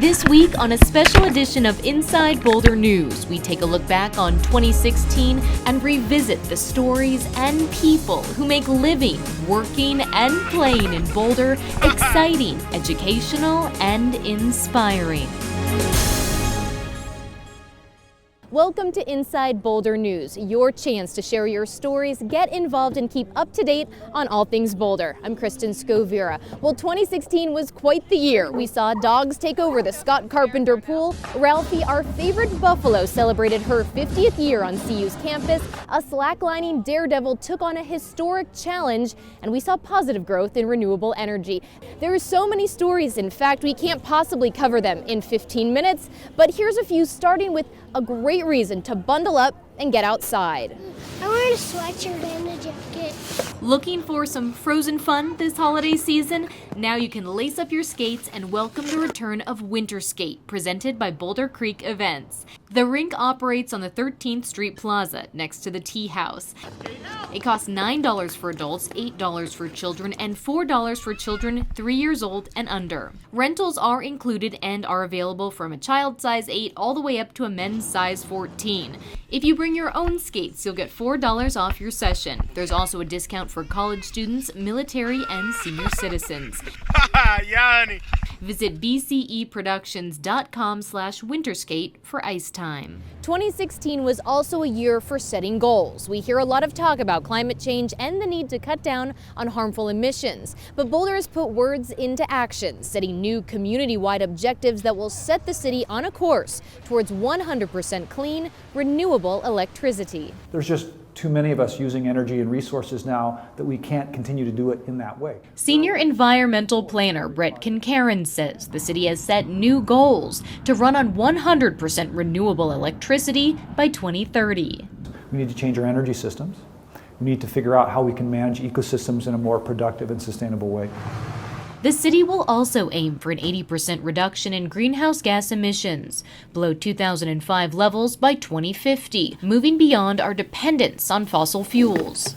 This week on a special edition of Inside Boulder News, we take a look back on 2016 and revisit the stories and people who make living, working, and playing in Boulder exciting, educational, and inspiring. Welcome to Inside Boulder News, your chance to share your stories, get involved, and keep up to date on all things Boulder. I'm Kristen Scovira. Well, 2016 was quite the year. We saw dogs take over the Scott Carpenter Pool. Ralphie, our favorite buffalo, celebrated her 50th year on CU's campus. A slacklining daredevil took on a historic challenge, and we saw positive growth in renewable energy. There are so many stories. In fact, we can't possibly cover them in 15 minutes, but here's a few, starting with a great reason to bundle up and get outside. I want a sweatshirt and a jacket. Looking for some frozen fun this holiday season? Now you can lace up your skates and welcome the return of Winter Skate, presented by Boulder Creek Events. The rink operates on the 13th Street Plaza next to the Tea House. It costs $9 for adults, $8 for children, and $4 for children 3 years old and under. Rentals are included and are available from a child size 8 all the way up to a men's size 14. If you bring your own skates, you'll get $4 off your session. There's also a discount for college students, military, and senior citizens. Visit bceproductions.com/winterskate for ice time. 2016 was also a year for setting goals. We hear a lot of talk about climate change and the need to cut down on harmful emissions. But Boulder has put words into action, setting new community-wide objectives that will set the city on a course towards 100% clean, renewable electricity. There's just too many of us using energy and resources now that we can't continue to do it in that way. Senior environmental planner Brett Kincairn says the city has set new goals to run on 100% renewable electricity by 2030. We need to change our energy systems. We need to figure out how we can manage ecosystems in a more productive and sustainable way. The city will also aim for an 80% reduction in greenhouse gas emissions, below 2005 levels by 2050, moving beyond our dependence on fossil fuels.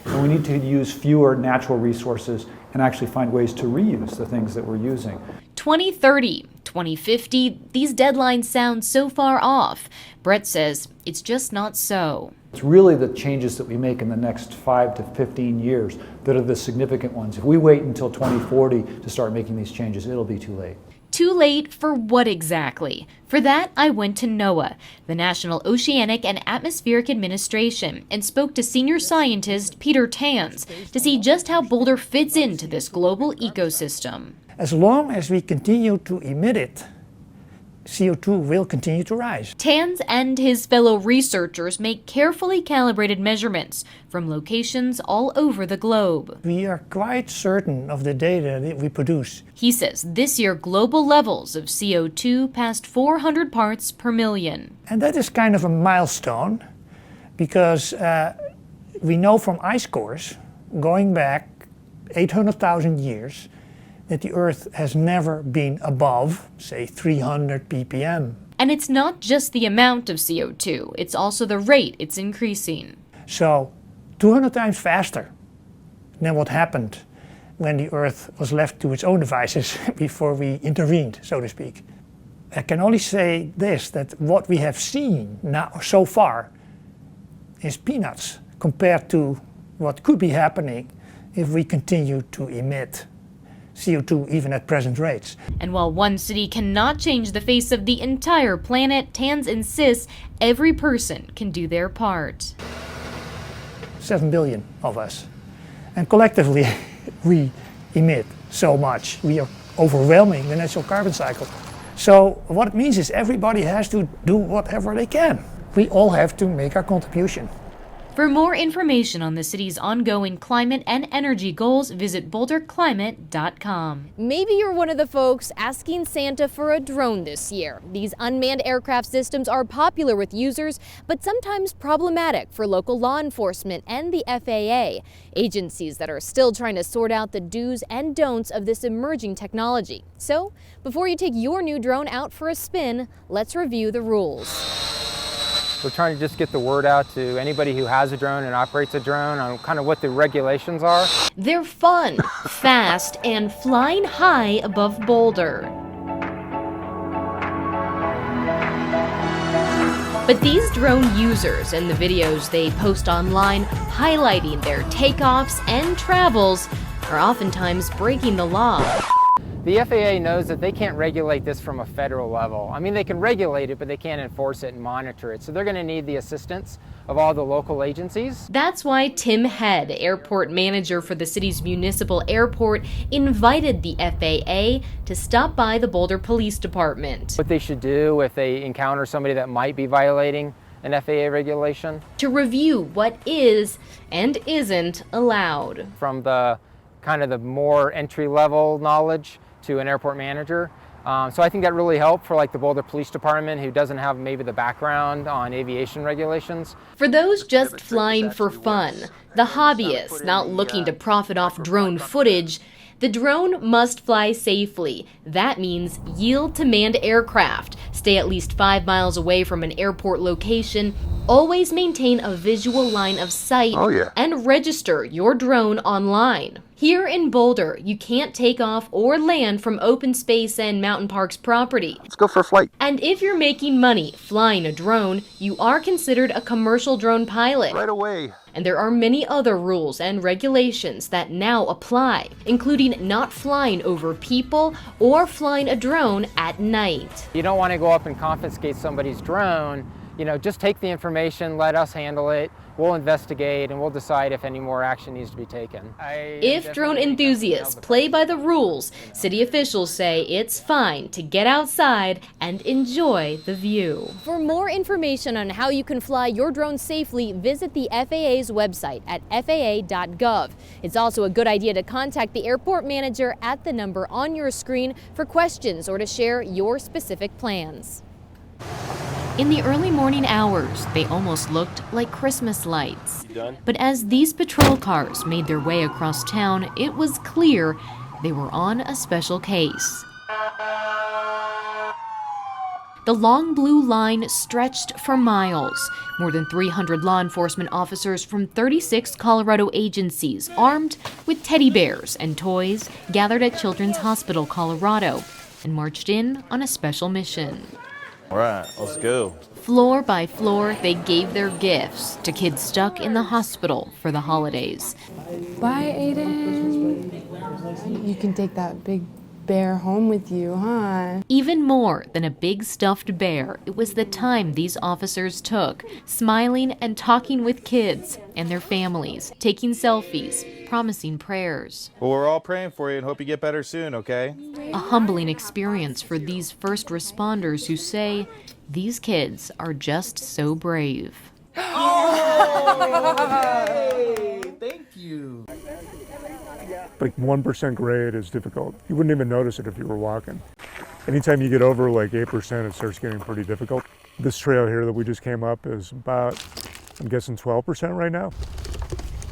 And we need to use fewer natural resources and actually find ways to reuse the things that we're using. 2030, 2050, these deadlines sound so far off. Brett says it's just not so. It's really the changes that we make in the next 5 to 15 years that are the significant ones. If we wait until 2040 to start making these changes, it'll be too late. Too late for what exactly? For that, I went to NOAA, the National Oceanic and Atmospheric Administration, and spoke to senior scientist Peter Tanz to see just how Boulder fits into this global ecosystem. As long as we continue to emit it, CO2 will continue to rise. Tanz and his fellow researchers make carefully calibrated measurements from locations all over the globe. We are quite certain of the data that we produce. He says this year global levels of CO2 passed 400 parts per million. And that is kind of a milestone because we know from ice cores going back 800,000 years that the Earth has never been above, say, 300 ppm. And it's not just the amount of CO2, it's also the rate it's increasing. So 200 times faster than what happened when the Earth was left to its own devices before we intervened, so to speak. I can only say this, that what we have seen now so far is peanuts compared to what could be happening if we continue to emit CO2 even at present rates. And while one city cannot change the face of the entire planet, Tanz insists every person can do their part. 7 billion of us. And collectively, we emit so much. We are overwhelming the natural carbon cycle. So what it means is everybody has to do whatever they can. We all have to make our contribution. For more information on the city's ongoing climate and energy goals, visit boulderclimate.com. Maybe you're one of the folks asking Santa for a drone this year. These unmanned aircraft systems are popular with users, but sometimes problematic for local law enforcement and the FAA, agencies that are still trying to sort out the do's and don'ts of this emerging technology. So, before you take your new drone out for a spin, let's review the rules. We're trying to just get the word out to anybody who has a drone and operates a drone on kind of what the regulations are. They're fun, fast, and flying high above Boulder. But these drone users and the videos they post online highlighting their takeoffs and travels are oftentimes breaking the law. The FAA knows that they can't regulate this from a federal level. I mean, they can regulate it, but they can't enforce it and monitor it. So they're going to need the assistance of all the local agencies. That's why Tim Head, airport manager for the city's municipal airport, invited the FAA to stop by the Boulder Police Department. What they should do if they encounter somebody that might be violating an FAA regulation. To review what is and isn't allowed. From the kind of the more entry-level knowledge to an airport manager. So I think that really helped for like the Boulder Police Department, who doesn't have maybe the background on aviation regulations. For those just flying for fun, the hobbyists not looking to profit off drone footage, the drone must fly safely. That means yield to manned aircraft, stay at least 5 miles away from an airport location, always maintain a visual line of sight, and register your drone online. Here in Boulder, you can't take off or land from open space and mountain parks property. Let's go for a flight. And if you're making money flying a drone, you are considered a commercial drone pilot. Right away. And there are many other rules and regulations that now apply, including not flying over people or flying a drone at night. You don't want to go up and confiscate somebody's drone. You know, just take the information, let us handle it. We'll investigate and we'll decide if any more action needs to be taken. If drone enthusiasts play by the rules, city officials say it's fine to get outside and enjoy the view. For more information on how you can fly your drone safely, visit the FAA's website at faa.gov. It's also a good idea to contact the airport manager at the number on your screen for questions or to share your specific plans. In the early morning hours, they almost looked like Christmas lights. But as these patrol cars made their way across town, it was clear they were on a special case. The long blue line stretched for miles. More than 300 law enforcement officers from 36 Colorado agencies, armed with teddy bears and toys, gathered at Children's Hospital, Colorado, and marched in on a special mission. All right, let's go. Floor by floor, they gave their gifts to kids stuck in the hospital for the holidays. Bye, Aiden. You can take that big bear home with you, huh? Even more than a big stuffed bear, it was the time these officers took, smiling and talking with kids and their families, taking selfies, promising prayers. Well, we're all praying for you and hope you get better soon, okay? A humbling experience for these first responders who say these kids are just so brave. Oh, thank you. Like 1% grade is difficult. You wouldn't even notice it if you were walking. Anytime you get over like 8%, it starts getting pretty difficult. This trail here that we just came up is about, I'm guessing 12% right now.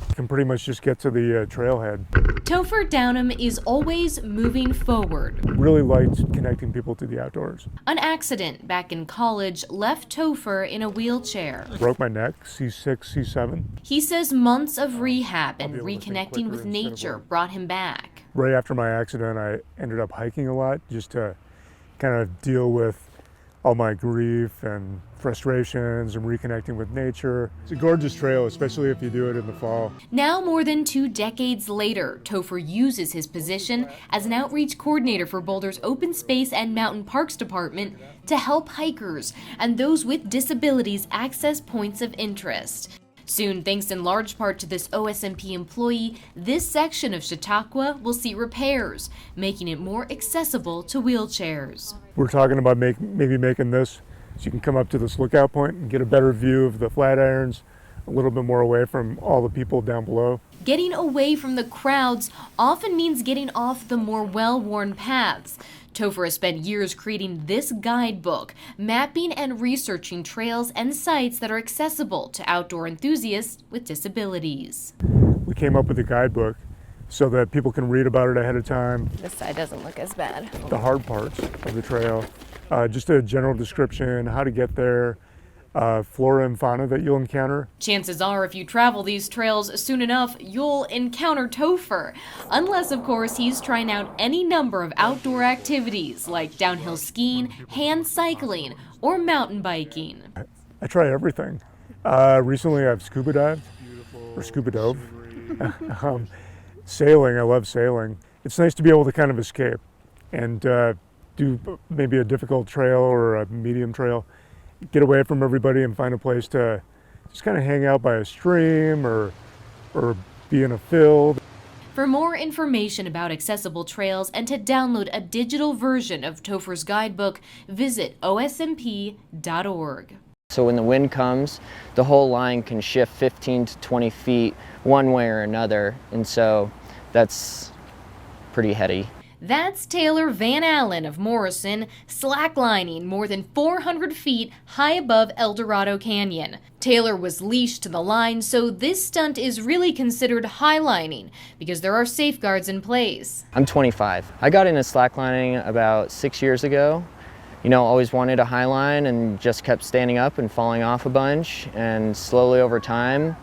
You can pretty much just get to the trailhead. Topher Downham is always moving forward. Really liked connecting people to the outdoors. An accident back in college left Topher in a wheelchair. Broke my neck, C6, C7. He says months of rehab and reconnecting with nature brought him back. Right after my accident, I ended up hiking a lot just to kind of deal with all my grief and frustrations and reconnecting with nature. It's a gorgeous trail, especially if you do it in the fall. Now, more than 2 decades later, Topher uses his position as an outreach coordinator for Boulder's Open Space and Mountain Parks Department to help hikers and those with disabilities access points of interest. Soon, thanks in large part to this OSMP employee, this section of Chautauqua will see repairs, making it more accessible to wheelchairs. We're talking about maybe making this so you can come up to this lookout point and get a better view of the Flatirons, a little bit more away from all the people down below. Getting away from the crowds often means getting off the more well-worn paths. Topher has spent years creating this guidebook, mapping and researching trails and sites that are accessible to outdoor enthusiasts with disabilities. We came up with a guidebook so that people can read about it ahead of time. This side doesn't look as bad. The hard parts of the trail, just a general description, how to get there, flora and fauna that you'll encounter. Chances are if you travel these trails soon enough, you'll encounter Topher. Unless, of course, he's trying out any number of outdoor activities like downhill skiing, hand cycling, or mountain biking. I try everything. Recently I've scuba dived, or scuba dove. Sailing, I love sailing. It's nice to be able to kind of escape and do maybe a difficult trail or a medium trail, get away from everybody and find a place to just kind of hang out by a stream or be in a field. For more information about accessible trails and to download a digital version of Topher's guidebook, visit osmp.org. So when the wind comes, the whole line can shift 15 to 20 feet one way or another, and so that's pretty heady. That's Taylor VanAllen of Morrison, slacklining more than 400 feet high above El Dorado Canyon. Taylor was leashed to the line, so this stunt is really considered highlining because there are safeguards in place. I'm 25. I got into slacklining about 6 years ago. You know, always wanted a high line and just kept standing up and falling off a bunch, and slowly over time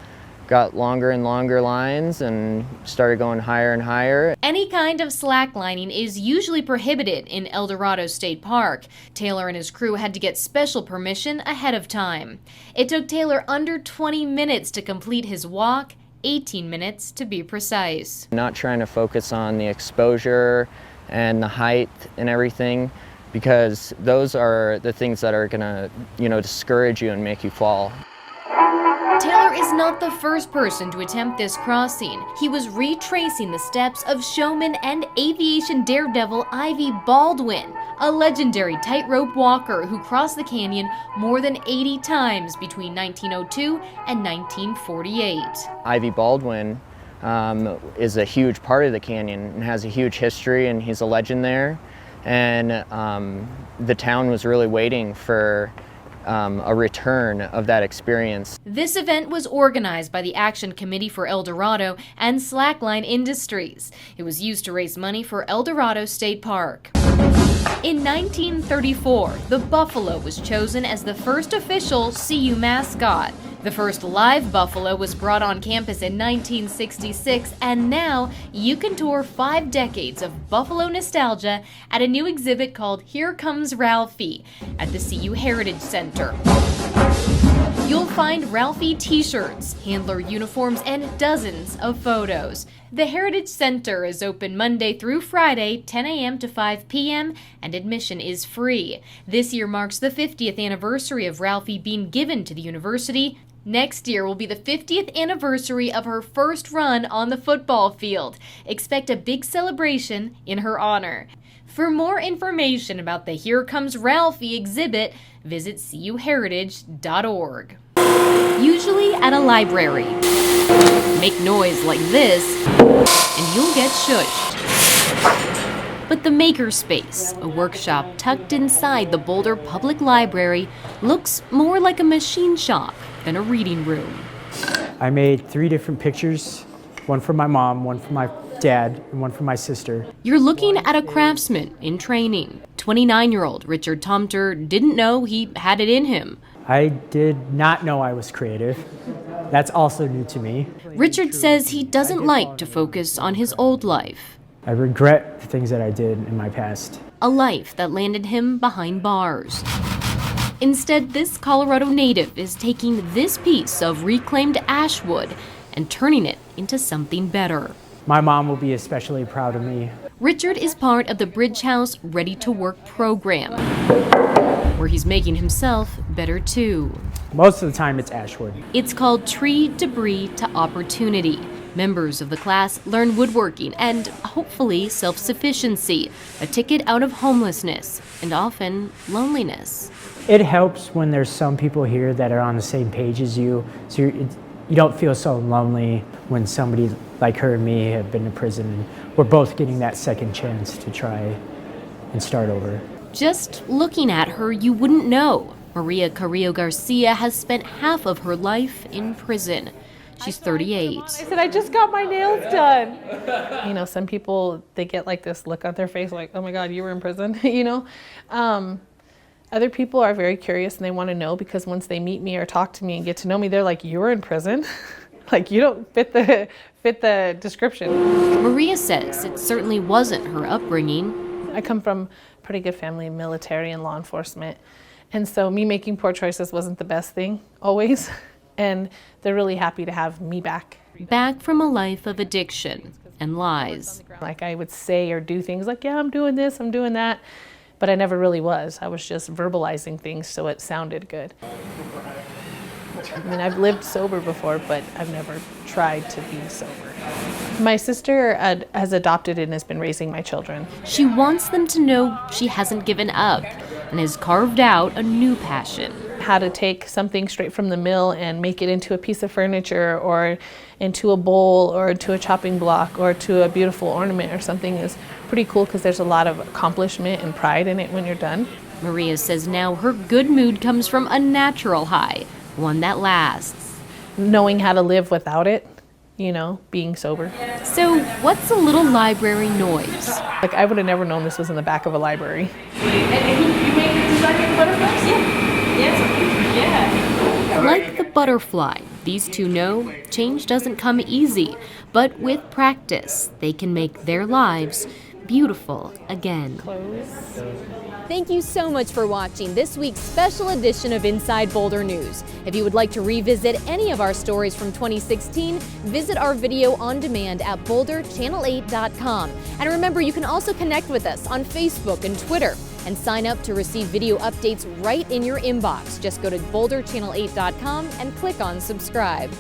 got longer and longer lines and started going higher and higher. Any kind of slacklining is usually prohibited in El Dorado State Park. Taylor and his crew had to get special permission ahead of time. It took Taylor under 20 minutes to complete his walk, 18 minutes to be precise. Not trying to focus on the exposure and the height and everything, because those are the things that are gonna, discourage you and make you fall. Taylor is not the first person to attempt this crossing. He was retracing the steps of showman and aviation daredevil Ivy Baldwin, a legendary tightrope walker who crossed the canyon more than 80 times between 1902 and 1948. Ivy Baldwin is a huge part of the canyon and has a huge history, and he's a legend there. And the town was really waiting for a return of that experience. This event was organized by the Action Committee for El Dorado and Slackline Industries. It was used to raise money for El Dorado State Park. In 1934, the buffalo was chosen as the first official CU mascot. The first live buffalo was brought on campus in 1966, and now you can tour 5 decades of buffalo nostalgia at a new exhibit called Here Comes Ralphie at the CU Heritage Center. You'll find Ralphie t-shirts, handler uniforms, and dozens of photos. The Heritage Center is open Monday through Friday, 10 a.m. to 5 p.m., and admission is free. This year marks the 50th anniversary of Ralphie being given to the university. Next year will be the 50th anniversary of her first run on the football field. Expect a big celebration in her honor. For more information about the Here Comes Ralphie exhibit, visit cuheritage.org. Usually at a library. Make noise like this, and you'll get shushed. But the Makerspace, a workshop tucked inside the Boulder Public Library, looks more like a machine shop than a reading room. I made 3 different pictures, one for my mom, one for my dad, and one for my sister. You're looking at a craftsman in training. 29-year-old Richard Topher didn't know he had it in him. I did not know I was creative. That's also new to me. Richard says he doesn't like to focus on his old life. I regret the things that I did in my past. A life that landed him behind bars. Instead, this Colorado native is taking this piece of reclaimed ash wood and turning it into something better. My mom will be especially proud of me. Richard is part of the Bridge House Ready to Work program, where he's making himself better too. Most of the time it's ash wood. It's called Tree Debris to Opportunity. Members of the class learn woodworking and, hopefully, self-sufficiency, a ticket out of homelessness and often loneliness. It helps when there's some people here that are on the same page as you, so you don't feel so lonely when somebody like her and me have been to prison, and we're both getting that second chance to try and start over. Just looking at her, you wouldn't know. Maria Carrillo Garcia has spent half of her life in prison. She's 38. I said, I just got my nails done. Some people, they get like this look on their face like, oh my God, you were in prison, Other people are very curious and they want to know, because once they meet me or talk to me and get to know me, they're like, you were in prison? Like, you don't fit the description. Maria says it certainly wasn't her upbringing. I come from a pretty good family, military and law enforcement. And so me making poor choices wasn't the best thing always. And they're really happy to have me back. Back from a life of addiction and lies. Like I would say or do things like, yeah, I'm doing this, I'm doing that. But I never really was. I was just verbalizing things so it sounded good. I mean, I've lived sober before, but I've never tried to be sober. My sister has adopted and has been raising my children. She wants them to know she hasn't given up and has carved out a new passion. How to take something straight from the mill and make it into a piece of furniture or into a bowl or into a chopping block or to a beautiful ornament or something is pretty cool because there's a lot of accomplishment and pride in it when you're done. Maria says now her good mood comes from a natural high, one that lasts. Knowing how to live without it, you know, being sober. So what's a little library noise? Like I would have never known this was in the back of a library. Like the butterfly, these two know change doesn't come easy, but with practice, they can make their lives beautiful again. Thank you so much for watching this week's special edition of Inside Boulder News. If you would like to revisit any of our stories from 2016, visit our video on demand at boulderchannel8.com. And remember, you can also connect with us on Facebook and Twitter and sign up to receive video updates right in your inbox. Just go to boulderchannel8.com and click on subscribe.